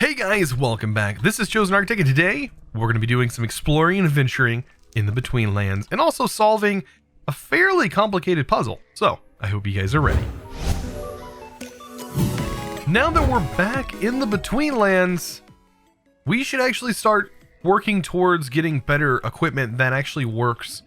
Hey guys, welcome back. This is ChosenArchitect, and today we're going to be doing some exploring and adventuring in the Betweenlands and also solving a fairly complicated puzzle. So, I hope you guys are ready. Now that we're back in the Betweenlands, we should actually start working towards getting better equipment that actually works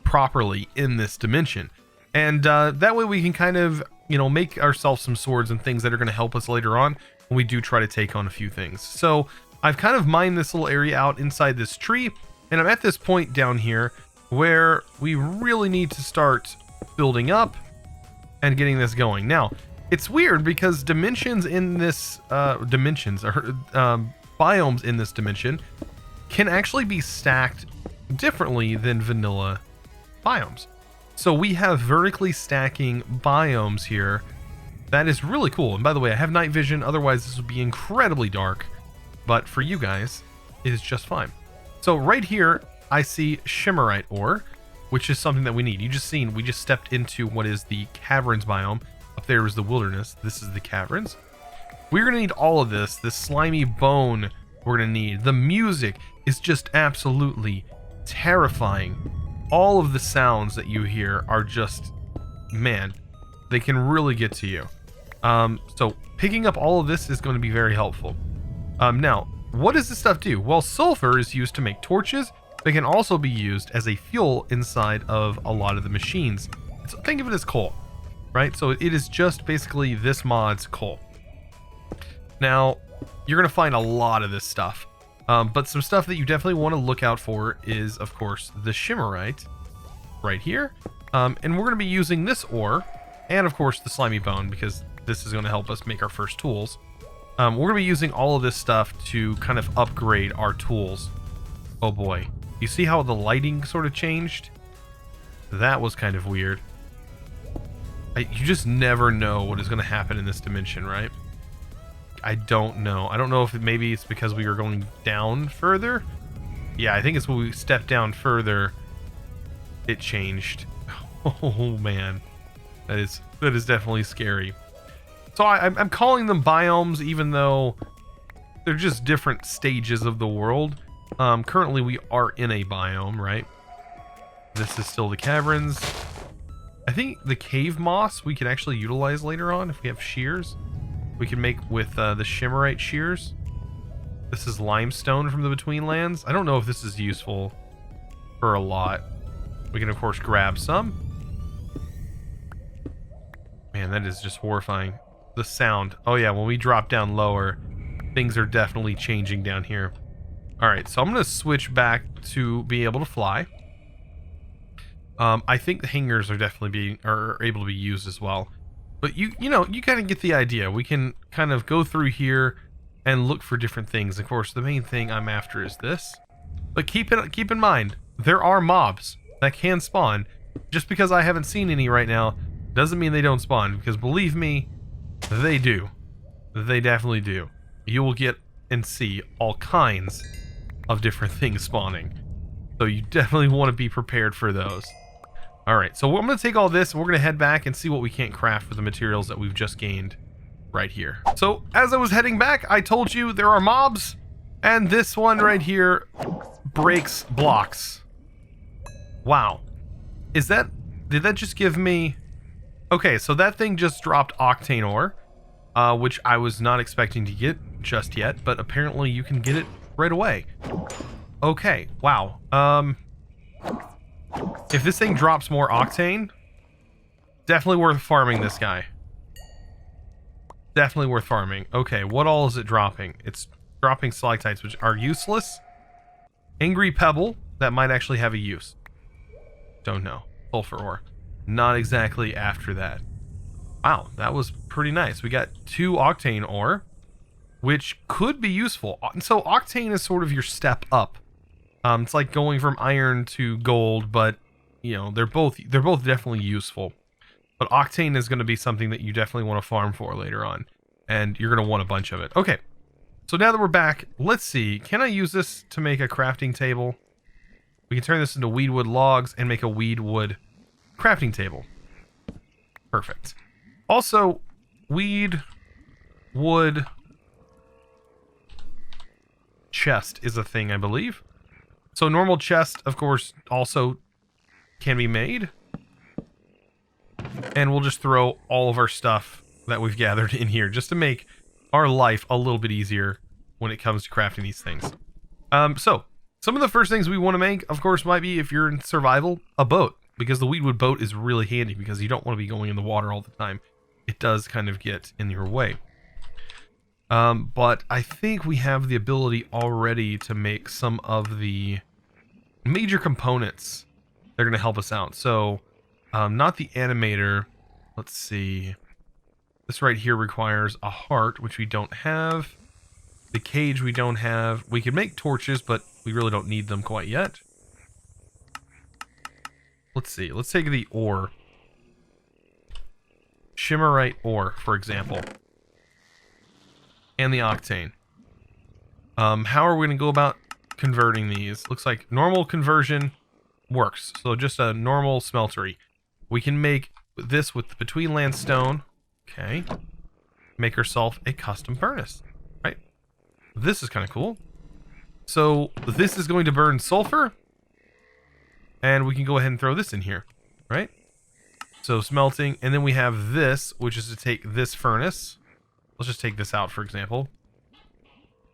properly in this dimension. And that way we can kind of, make ourselves some swords and things that are going to help us later on when we do try to take on a few things. So I've kind of mined this little area out inside this tree, and I'm at this point down here where we really need to start building up and getting this going. Now, it's weird because dimensions in this biomes in this dimension can actually be stacked differently than vanilla biomes. So we have vertically stacking biomes here. That is really cool. And by the way, I have night vision, otherwise this would be incredibly dark. But for you guys, it is just fine. So right here, I see shimmerite ore, which is something that we need. We just stepped into what is the caverns biome. Up there is the wilderness. This is the caverns. We're going to need all of this. This slimy bone we're going to need. The music is just absolutely terrifying. All of the sounds that you hear are just, man, they can really get to you. So picking up all of this is going to be very helpful. Now, what does this stuff do? Well, sulfur is used to make torches, but it can also be used as a fuel inside of a lot of the machines. So think of it as coal, right? So it is just basically this mod's coal. Now, you're going to find a lot of this stuff. But some stuff that you definitely want to look out for is, of course, the shimmerite right here. And we're going to be using this ore and, of course, the slimy bone, because this is going to help us make our first tools. We're going to be using all of this stuff to kind of upgrade our tools. Oh boy. You see how the lighting sort of changed? That was kind of weird. You just never know what is going to happen in this dimension, right? I don't know. I don't know if maybe it's because we were going down further. Yeah, I think it's when we stepped down further, it changed. Oh man, that is definitely scary. So I'm calling them biomes, even though they're just different stages of the world. Currently we are in a biome, right? This is still the caverns. I think the cave moss we can actually utilize later on if we have shears. We can make with the shimmerite shears. This is limestone from the Betweenlands. I don't know if this is useful for a lot. We can, of course, grab some. Man, that is just horrifying. The sound. Oh, yeah, when we drop down lower, things are definitely changing down here. All right, so I'm going to switch back to be able to fly. I think the hangers are definitely able to be used as well. But you kind of get the idea. We can kind of go through here and look for different things. Of course, the main thing I'm after is this. But keep in mind, there are mobs that can spawn. Just because I haven't seen any right now doesn't mean they don't spawn. Because believe me, they do. They definitely do. You will get and see all kinds of different things spawning. So you definitely want to be prepared for those. Alright, so I'm going to take all this and we're going to head back and see what we can't craft with the materials that we've just gained right here. So, as I was heading back, I told you there are mobs, and this one right here breaks blocks. Wow. Did that just give me... Okay, so that thing just dropped Octane ore, which I was not expecting to get just yet, but apparently you can get it right away. Okay, wow. If this thing drops more Octane, definitely worth farming this guy. Definitely worth farming. Okay, what all is it dropping? It's dropping stalactites, which are useless. Angry Pebble, that might actually have a use. Don't know. Sulfur ore. Not exactly after that. Wow, that was pretty nice. We got 2 Octane ore, which could be useful. So Octane is sort of your step up. It's like going from iron to gold, but they're both definitely useful. But Octane is going to be something that you definitely want to farm for later on, and you're going to want a bunch of it. Okay, so now that we're back, let's see. Can I use this to make a crafting table? We can turn this into weedwood logs and make a weedwood crafting table. Perfect. Also, weed wood chest is a thing, I believe. So normal chest, of course, also can be made. And we'll just throw all of our stuff that we've gathered in here just to make our life a little bit easier when it comes to crafting these things. So some of the first things we want to make, of course, might be, if you're in survival, a boat, because the weedwood boat is really handy because you don't want to be going in the water all the time. It does kind of get in your way. But I think we have the ability already to make some of the major components that are going to help us out. So, not the animator. Let's see. This right here requires a heart, which we don't have. The cage we don't have. We can make torches, but we really don't need them quite yet. Let's see. Let's take the ore. Shimmerite ore, for example. And the octane. How are we going to go about converting these? Looks like normal conversion works. So just a normal smeltery. We can make this with the Betweenlands stone. Okay. Make ourselves a custom furnace. Right. This is kind of cool. So this is going to burn sulfur. And we can go ahead and throw this in here. Right. So smelting. And then we have this, which is to take this furnace. Let's just take this out, for example.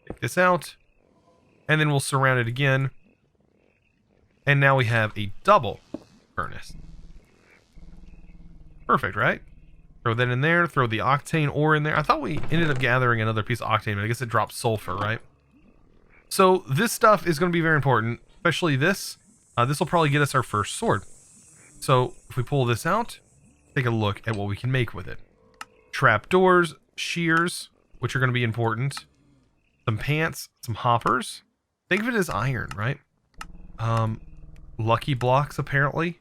Take this out. And then we'll surround it again. And now we have a double furnace. Perfect, right? Throw that in there. Throw the octane ore in there. I thought we ended up gathering another piece of octane, but I guess it drops sulfur, right? So this stuff is going to be very important, especially this. This will probably get us our first sword. So if we pull this out, take a look at what we can make with it. Trapdoors, shears, which are going to be important. Some pants, some hoppers. Think of it as iron, right? Lucky blocks, apparently.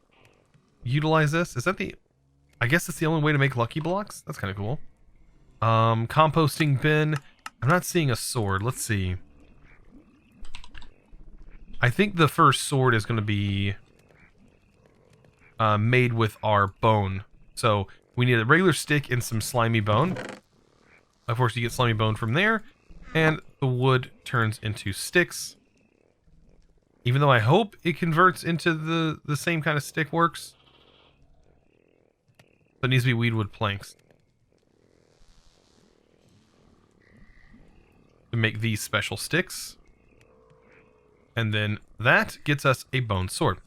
Utilize this. Is that the... I guess that's the only way to make lucky blocks? That's kind of cool. Composting bin. I'm not seeing a sword. Let's see. I think the first sword is going to be made with our bone. So we need a regular stick and some slimy bone. Of course, you get slimy bone from there. And the wood turns into sticks. Even though I hope it converts into the same kind of stick works. But it needs to be weedwood planks to make these special sticks. And then that gets us a bone sword.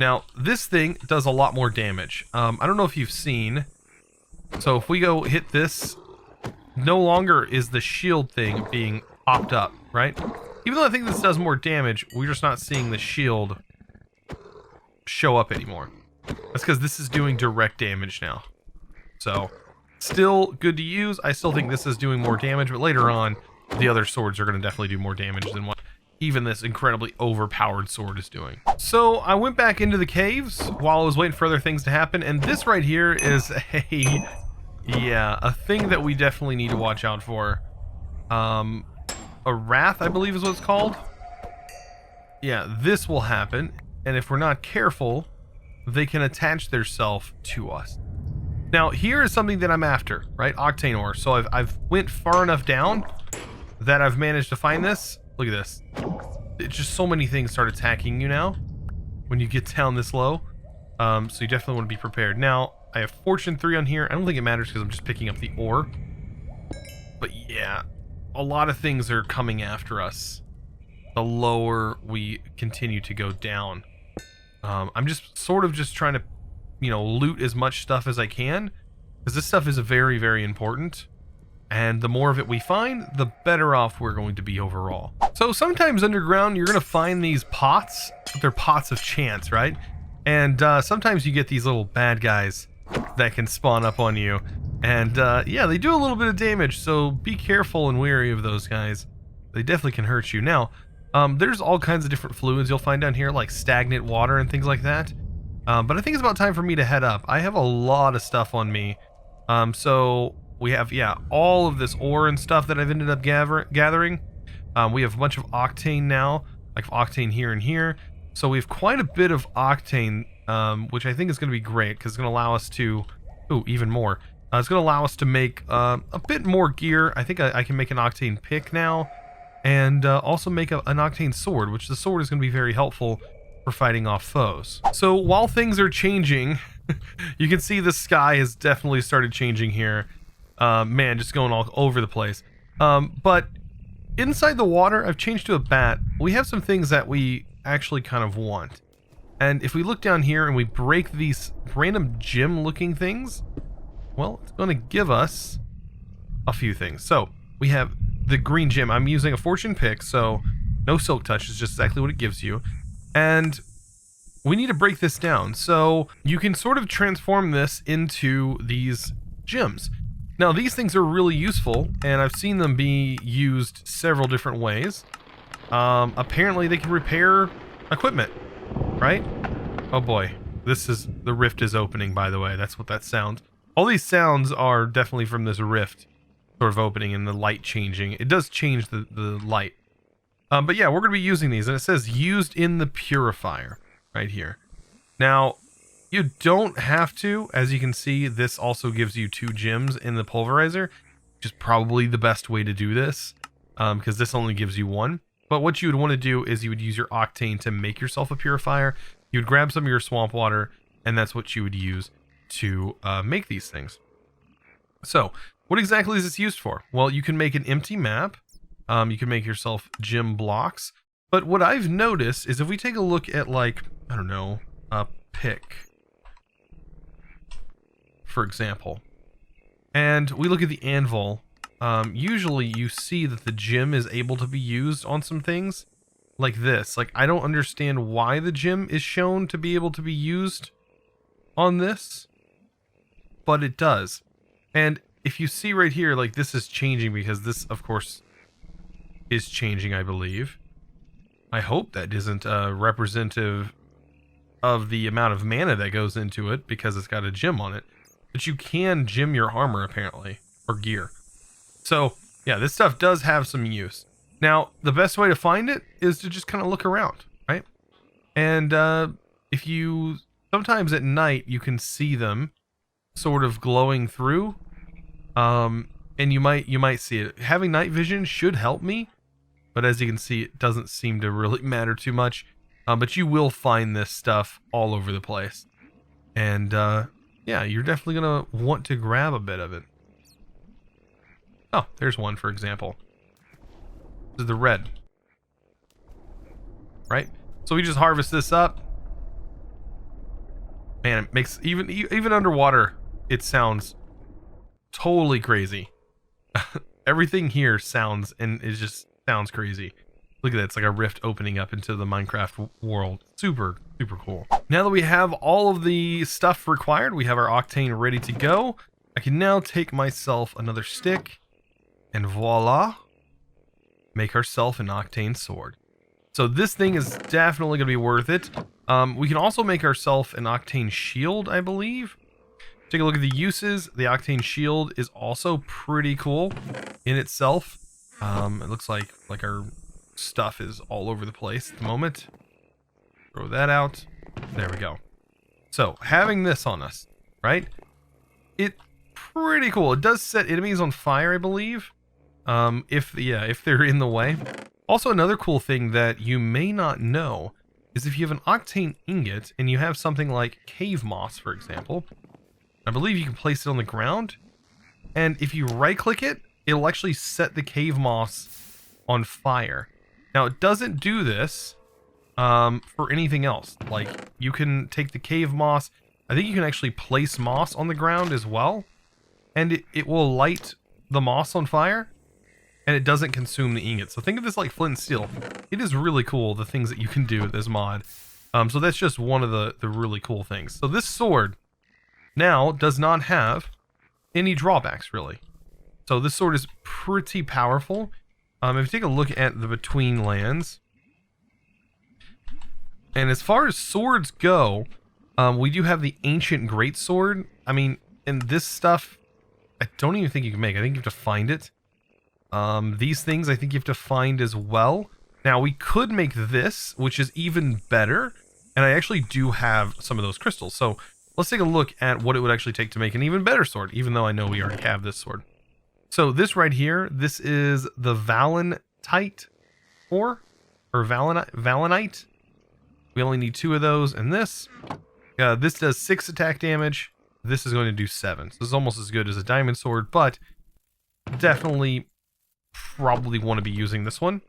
Now, this thing does a lot more damage. I don't know if you've seen. So if we go hit this, no longer is the shield thing being popped up, right? Even though I think this does more damage, we're just not seeing the shield show up anymore. That's because this is doing direct damage now. So, still good to use. I still think this is doing more damage, but later on, the other swords are going to definitely do more damage than what even this incredibly overpowered sword is doing. So, I went back into the caves while I was waiting for other things to happen, and this right here is a thing that we definitely need to watch out for. A wrath, I believe is what it's called. Yeah, this will happen, and if we're not careful, they can attach theirself to us. Now, here is something that I'm after, right? Octane ore. So I've went far enough down that I've managed to find this. Look at this. It's just so many things start attacking you now when you get down this low. So you definitely want to be prepared. Now, I have Fortune 3 on here. I don't think it matters because I'm just picking up the ore. But yeah, a lot of things are coming after us the lower we continue to go down. I'm just sort of just trying to, loot as much stuff as I can, because this stuff is very, very important. And the more of it we find, the better off we're going to be overall. So sometimes underground, you're going to find these pots. They're pots of chance, right? And sometimes you get these little bad guys that can spawn up on you. And yeah, they do a little bit of damage, so be careful and wary of those guys. They definitely can hurt you. Now, there's all kinds of different fluids you'll find down here, like stagnant water and things like that. But I think it's about time for me to head up. I have a lot of stuff on me. So we have, all of this ore and stuff that I've ended up gathering. We have a bunch of octane now, like octane here and here. So we have quite a bit of octane, which I think is going to be great because it's going to allow us to, even more. It's going to allow us to make a bit more gear. I think I can make an octane pick now. and also make an Octane sword, which the sword is going to be very helpful for fighting off foes. So while things are changing, you can see the sky has definitely started changing here. Man, just going all over the place. But inside the water, I've changed to a bat. We have some things that we actually kind of want. And if we look down here and we break these random gem looking things, well, it's going to give us a few things. So we have the green gem. I'm using a fortune pick, so no silk touch is just exactly what it gives you. And we need to break this down. So you can sort of transform this into these gems. Now, these things are really useful, and I've seen them be used several different ways. Apparently, they can repair equipment, right? Oh boy, the rift is opening, by the way. That's what that sounds. All these sounds are definitely from this rift sort of opening and the light changing. It does change the light. But yeah, we're going to be using these, and it says used in the purifier right here. Now, you don't have to. As you can see, this also gives you 2 gems in the pulverizer, which is probably the best way to do this, because this only gives you 1. But what you would want to do is you would use your Octane to make yourself a purifier. You would grab some of your swamp water, and that's what you would use to make these things. So, what exactly is this used for? Well, you can make an empty map. You can make yourself gem blocks. But what I've noticed is if we take a look at, like, I don't know, a pick, for example, and we look at the anvil, usually you see that the gem is able to be used on some things like this. Like, I don't understand why the gem is shown to be able to be used on this, but it does. And if you see right here, like, this is changing because this, of course, is changing, I believe. I hope that isn't representative of the amount of mana that goes into it because it's got a gem on it. But you can gem your armor, apparently, or gear. So, yeah, this stuff does have some use. Now, the best way to find it is to just kind of look around, right? And if you, sometimes at night, you can see them sort of glowing through. And you might see it. Having night vision should help me, but as you can see, it doesn't seem to really matter too much. But you will find this stuff all over the place. And yeah, you're definitely going to want to grab a bit of it. Oh, there's one, for example. This is the red. Right? So we just harvest this up. Man, it makes, even underwater, it sounds totally crazy. Everything here sounds, and it just sounds crazy. Look at that, it's like a rift opening up into the Minecraft world. Super, super cool. Now that we have all of the stuff required, we have our Octane ready to go. I can now take myself another stick, and voila, make ourselves an Octane sword. So this thing is definitely going to be worth it. We can also make ourselves an Octane shield, I believe. Take a look at the uses. The Octane shield is also pretty cool in itself. It looks like our stuff is all over the place at the moment. Throw that out. There we go. So having this on us, right? It's pretty cool. It does set enemies on fire, I believe. If they're in the way. Also, another cool thing that you may not know is if you have an Octane ingot and you have something like cave moss, for example, I believe you can place it on the ground, and if you right click it, it'll actually set the cave moss on fire. Now, it doesn't do this for anything else. Like, you can take the cave moss, I think you can actually place moss on the ground as well, and it will light the moss on fire, and it doesn't consume the ingot. So think of this like flint and steel. It is really cool, the things that you can do with this mod. So that's just one of the really cool things. So this sword now does not have any drawbacks, really. So this sword is pretty powerful. If you take a look at the Betweenlands, and as far as swords go, we do have the ancient greatsword. I mean, and this stuff, I don't even think you can make. I think you have to find it. These things, I think you have to find as well. Now, we could make this, which is even better, and I actually do have some of those crystals. So let's take a look at what it would actually take to make an even better sword, even though I know we already have this sword. So this right here, this is the Valentite ore, or valinite. We only need 2 of those, and this does 6 attack damage. This is going to do 7. So this is almost as good as a diamond sword, but definitely probably want to be using this one.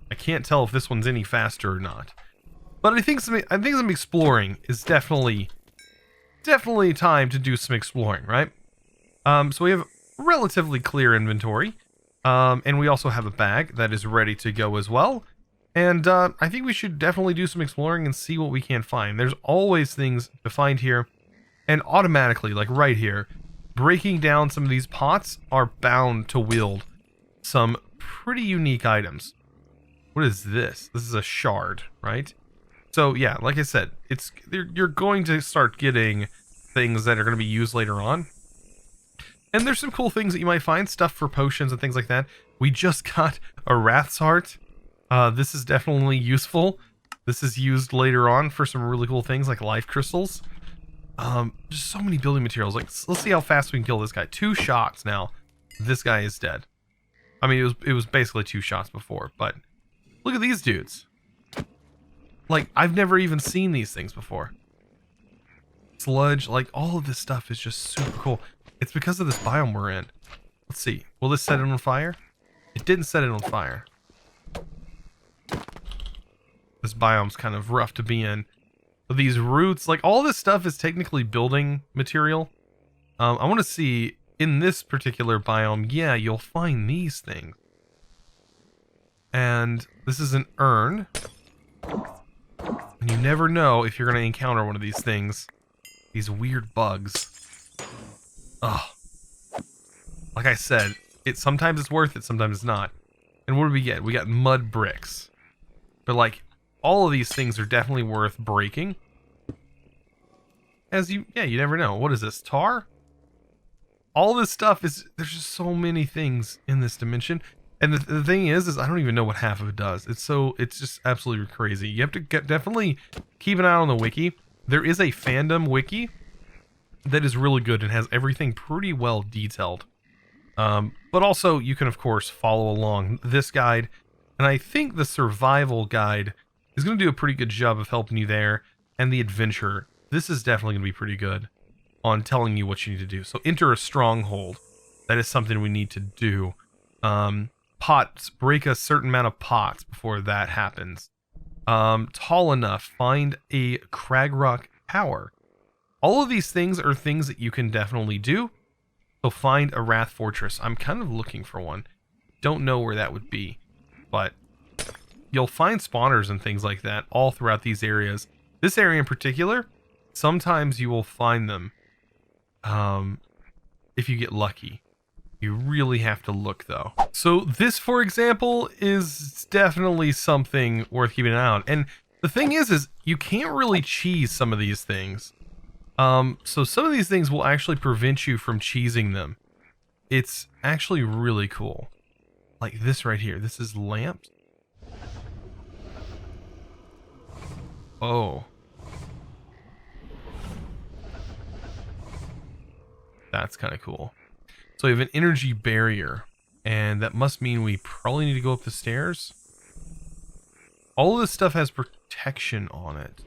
I can't tell if this one's any faster or not. But I think some exploring is definitely time to do some exploring, right? So we have relatively clear inventory. And we also have a bag that is ready to go as well. And I think we should definitely do some exploring and see what we can find. There's always things to find here. And automatically, like right here, breaking down some of these pots are bound to wield some pretty unique items. What is this? This is a shard, right? So yeah, like I said, you're going to start getting things that are going to be used later on. And there's some cool things that you might find, stuff for potions and things like that. We just got a Wrath's Heart. This is definitely useful. This is used later on for some really cool things like life crystals. Just so many building materials. Like, let's see how fast we can kill this guy. 2 shots now. This guy is dead. I mean, it was basically 2 shots before, but look at these dudes. Like, I've never even seen these things before. Sludge, like, all of this stuff is just super cool. It's because of this biome we're in. Let's see. Will this set it on fire? It didn't set it on fire. This biome's kind of rough to be in. But these roots, like, all this stuff is technically building material. I want to see, in this particular biome, yeah, you'll find these things. And this is an urn. And you never know if you're going to encounter one of these things. These weird bugs. Ugh. Like I said, sometimes it's worth it, sometimes it's not. And what do we get? We got mud bricks. But like, all of these things are definitely worth breaking. You never know. What is this? Tar? All this stuff there's just so many things in this dimension. And the thing is I don't even know what half of it does. It's just absolutely crazy. You have to definitely keep an eye on the wiki. There is a fandom wiki that is really good and has everything pretty well detailed. But also you can of course follow along this guide. And I think the survival guide is going to do a pretty good job of helping you there. And the adventure, this is definitely going to be pretty good on telling you what you need to do. So enter a stronghold. That is something we need to do. Pots, break a certain amount of pots before that happens. Tall enough, find a Crackpack tower. All of these things are things that you can definitely do. So find a Wrath Fortress. I'm kind of looking for one. Don't know where that would be. But you'll find spawners and things like that all throughout these areas. This area in particular, sometimes you will find them if you get lucky. You really have to look though. So this, for example, is definitely something worth keeping an eye on. And the thing is you can't really cheese some of these things. So some of these things will actually prevent you from cheesing them. It's actually really cool. Like this right here. This is lamps. Oh. That's kind of cool. So we have an energy barrier, and that must mean we probably need to go up the stairs. All of this stuff has protection on it.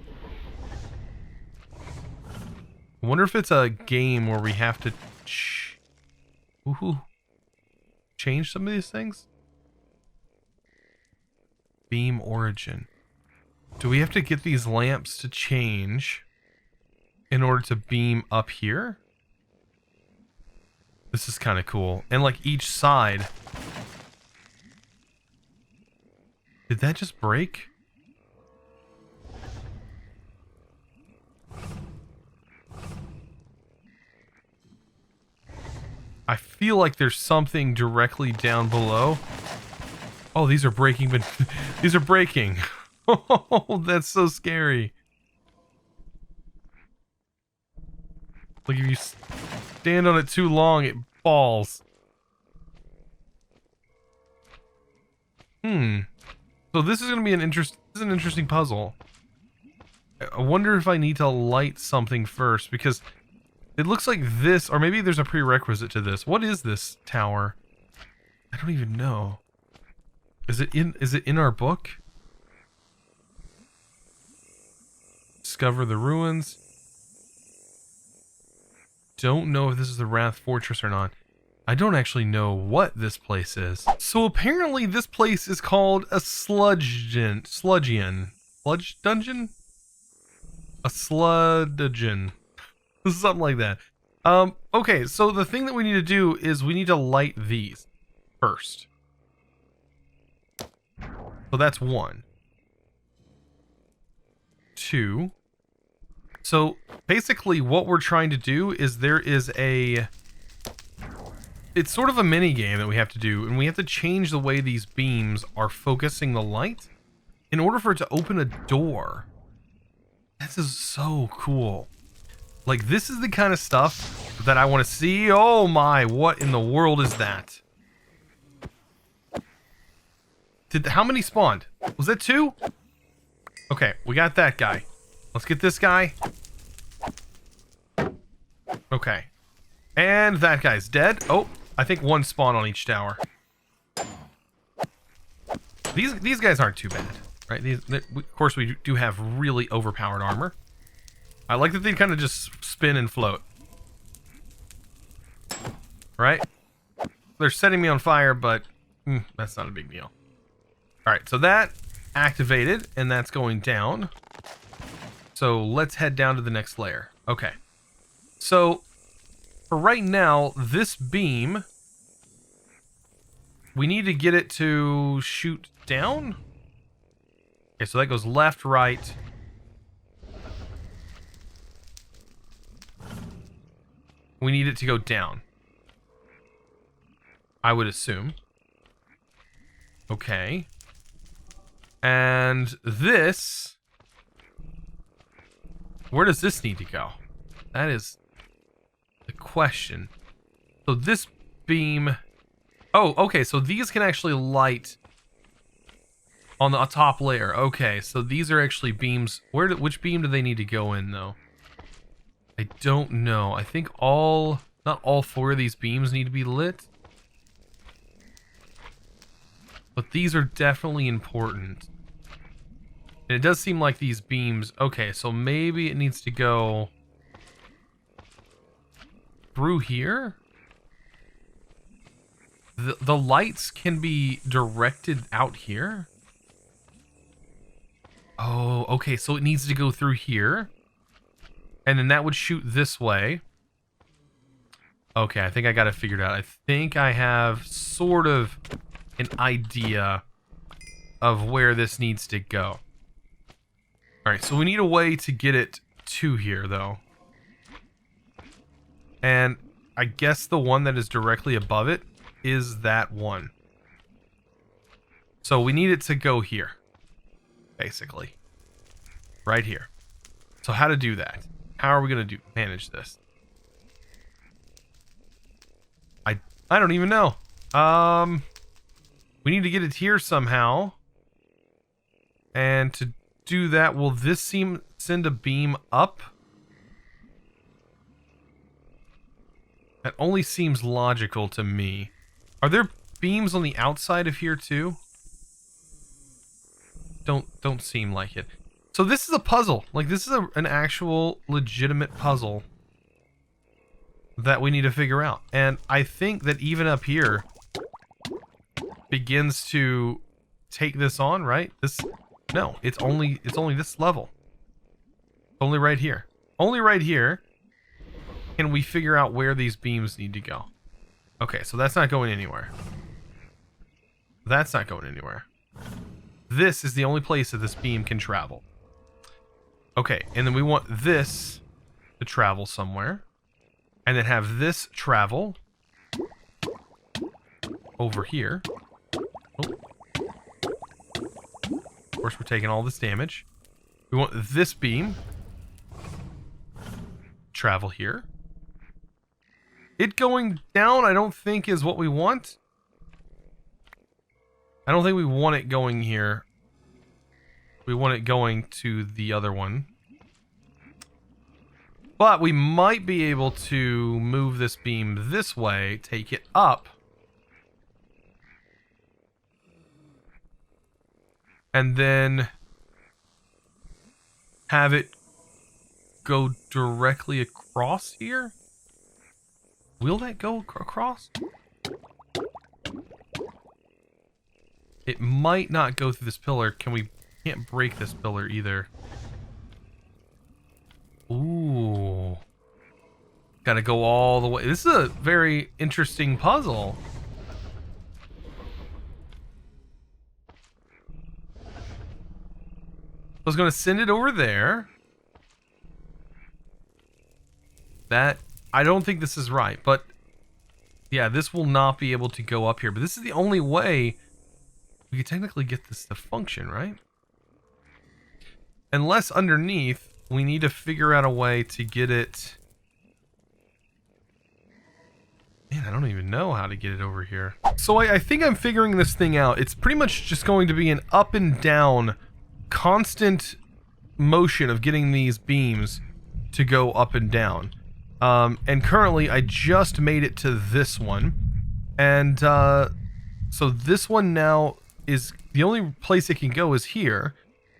I wonder if it's a game where we have to change some of these things. Beam origin. Do we have to get these lamps to change in order to beam up here? This is kind of cool. And like each side. Did that just break? I feel like there's something directly down below. Oh, these are breaking, but these are breaking. Oh, that's so scary. Like if you stand on it too long, it falls. So this is going to be an interesting puzzle. I wonder if I need to light something first, because it looks like this, or maybe there's a prerequisite to this. What is this tower? I don't even know. Is it in our book? Discover the ruins. Don't know if this is the Wrath Fortress or not. I don't actually know what this place is. So apparently this place is called a Sludgeon. Sludge dungeon? A Sludgeon. Something like that. Okay, so the thing that we need to do is we need to light these first. So that's 1. 2. So basically what we're trying to do is it's sort of a mini game that we have to do, and we have to change the way these beams are focusing the light in order for it to open a door. This is so cool. Like, this is the kind of stuff that I want to see. Oh my, what in the world is that? How many spawned? Was that 2? Okay, we got that guy. Let's get this guy. Okay. And that guy's dead. Oh, I think 1 spawn on each tower. These guys aren't too bad, right? Of course, we do have really overpowered armor. I like that they kind of just spin and float. Right? They're setting me on fire, but that's not a big deal. Alright, so that activated, and that's going down. So let's head down to the next layer. Okay. So, for right now, this beam, we need to get it to shoot down. Okay, so that goes left, right. We need it to go down, I would assume. Okay. And this... where does this need to go? That is the question. So this beam... oh, okay, so these can actually light on the top layer. Okay, so these are actually beams. Which beam do they need to go in, though? I don't know. I think not all 4 of these beams need to be lit. But these are definitely important. And it does seem like these beams... okay, so maybe it needs to go through here? The lights can be directed out here? Oh, okay, so it needs to go through here. And then that would shoot this way. Okay, I think I got it figured out. I think I have sort of an idea of where this needs to go. Alright, so we need a way to get it to here, though. And I guess the one that is directly above it is that one. So we need it to go here. Basically. Right here. So how to do that? How are we going to manage this? I don't even know. We need to get it here somehow. And to do that, will this send a beam up? That only seems logical to me. Are there beams on the outside of here too? Don't seem like it. So this is a puzzle. Like, this is an actual legitimate puzzle that we need to figure out. And I think that even up here begins to take this on, right? No, it's only this level. Only right here. Only right here can we figure out where these beams need to go. Okay, so that's not going anywhere. That's not going anywhere. This is the only place that this beam can travel. Okay, and then we want this to travel somewhere. And then have this travel over here. Oh. Of course, we're taking all this damage. We want this beam travel here. It going down, I don't think is what we want. I don't think we want it going here. We want it going to the other one. But we might be able to move this beam this way, take it up. and then have it go directly across here? Will that go across? It might not go through this pillar. Can't break this pillar either. Ooh. Gotta go all the way. This is a very interesting puzzle. I was gonna send it over there. I don't think this is right, but yeah, this will not be able to go up here. But this is the only way we could technically get this to function, right? Unless underneath, we need to figure out a way to get it. Man, I don't even know how to get it over here. So I think I'm figuring this thing out. It's pretty much just going to be an up and down, constant motion of getting these beams to go up and down. And currently, I just made it to this one. And so this one now is the only place it can go is here.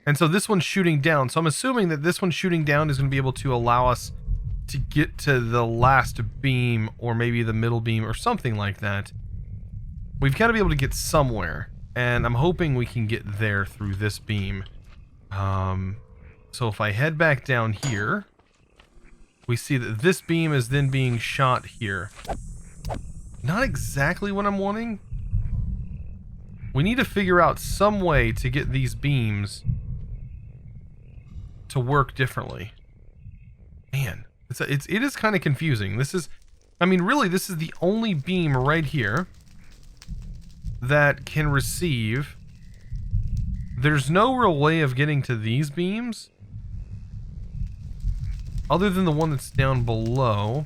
And so this one's shooting down. So I'm assuming that this one shooting down is going to be able to allow us to get to the last beam, or maybe the middle beam, or something like that. We've got to be able to get somewhere. And I'm hoping we can get there through this beam. So if I head back down here, we see that this beam is then being shot here. Not exactly what I'm wanting. We need to figure out some way to get these beams to work differently. Man, it is kind of confusing. This is, I mean, really, this is the only beam right here that can receive. There's no real way of getting to these beams other than the one that's down below.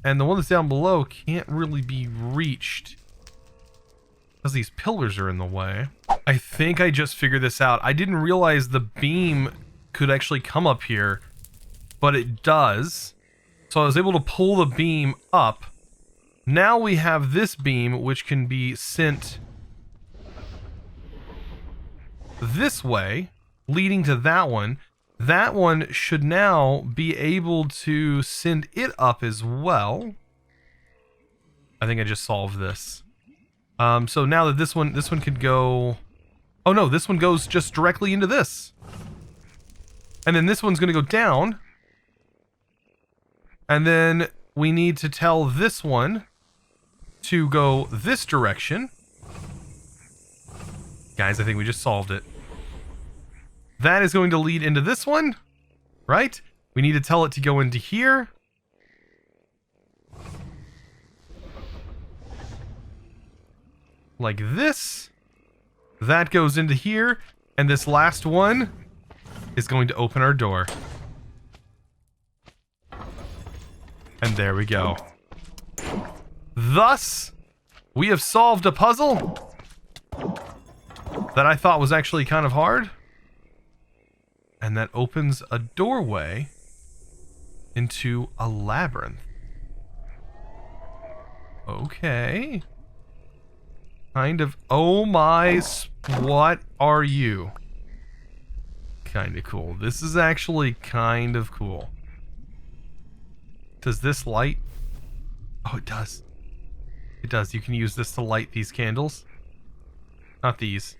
And the one that's down below can't really be reached because these pillars are in the way. I think I just figured this out. I didn't realize the beam could actually come up here, but it does. So I was able to pull the beam up. Now we have this beam, which can be sent this way, leading to that one. That one should now be able to send it up as well. I think I just solved this. So now that this one could go. Oh no, this one goes just directly into this. And then this one's going to go down. And then we need to tell this one to go this direction. Guys, I think we just solved it. That is going to lead into this one, right? We need to tell it to go into here. Like this. That goes into here. And this last one is going to open our door. And there we go. Thus, we have solved a puzzle that I thought was actually kind of hard. And that opens a doorway into a labyrinth. Okay. Kind of. Oh my. What are you? Kind of cool. This is actually kind of cool. Does this light? Oh, it does. It does. You can use this to light these candles. Not these.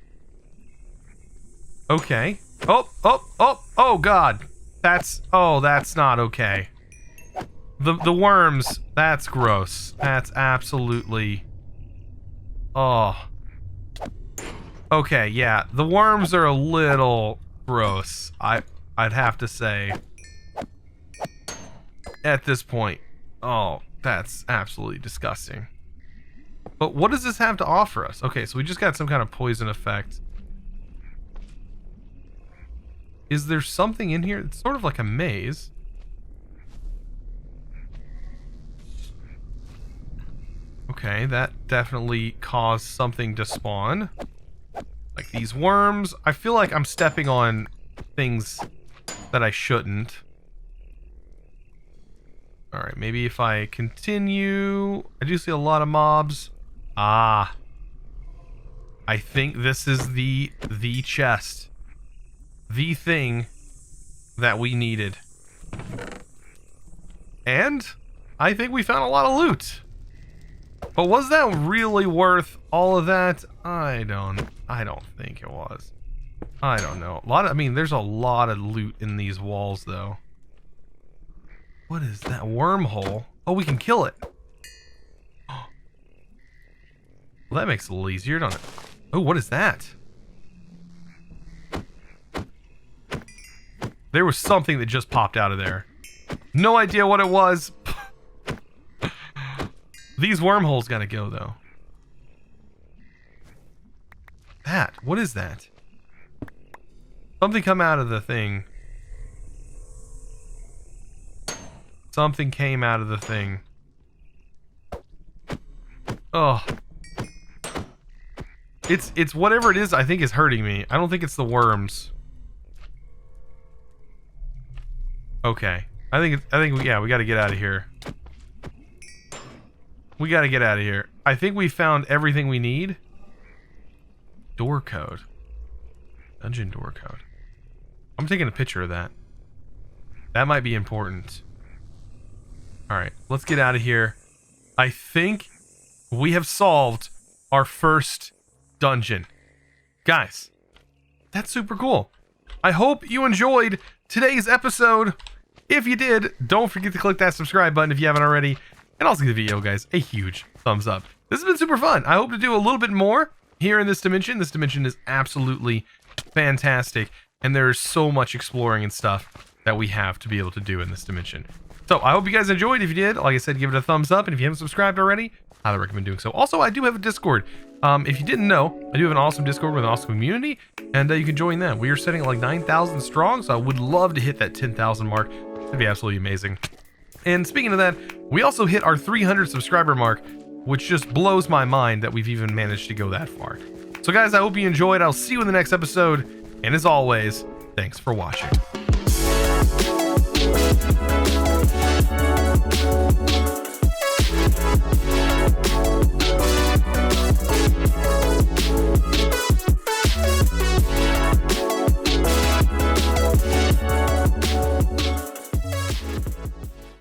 Okay. Oh God. That's not okay. The worms, that's gross. That's absolutely. Oh. Okay, yeah. The worms are a little gross. I'd have to say. At this point. Oh, that's absolutely disgusting. But what does this have to offer us? Okay, so we just got some kind of poison effect. Is there something in here? It's sort of like a maze. Okay, that definitely caused something to spawn. Like these worms. I feel like I'm stepping on things that I shouldn't. Alright, maybe if I continue. I do see a lot of mobs. Ah. I think this is the chest. The thing that we needed. And I think we found a lot of loot. But was that really worth all of that? I don't think it was. I don't know. There's a lot of loot in these walls though. What is that wormhole? Oh, we can kill it. Well, that makes it a little easier, doesn't it? Oh, what is that? There was something that just popped out of there. No idea what it was. These wormholes gotta go, though. What is that? Something come out of the thing. Something came out of the thing. Oh. It's whatever it is I think is hurting me. I don't think it's the worms. Okay. I think we gotta get out of here. We gotta get out of here. I think we found everything we need. Door code. Dungeon door code. I'm taking a picture of that. That might be important. Alright, let's get out of here. I think we have solved our first dungeon. Guys, that's super cool. I hope you enjoyed today's episode. If you did, don't forget to click that subscribe button if you haven't already. And also give the video, guys, a huge thumbs up. This has been super fun. I hope to do a little bit more here in this dimension. This dimension is absolutely fantastic. And there's so much exploring and stuff that we have to be able to do in this dimension. So I hope you guys enjoyed. If you did, like I said, give it a thumbs up. And if you haven't subscribed already, I highly recommend doing so. Also, I do have a Discord. If you didn't know, I do have an awesome Discord with an awesome community. And you can join them. We are setting at like 9,000 strong. So I would love to hit that 10,000 mark. It'd be absolutely amazing. And speaking of that, we also hit our 300 subscriber mark, which just blows my mind that we've even managed to go that far. So guys, I hope you enjoyed. I'll see you in the next episode. And as always, thanks for watching.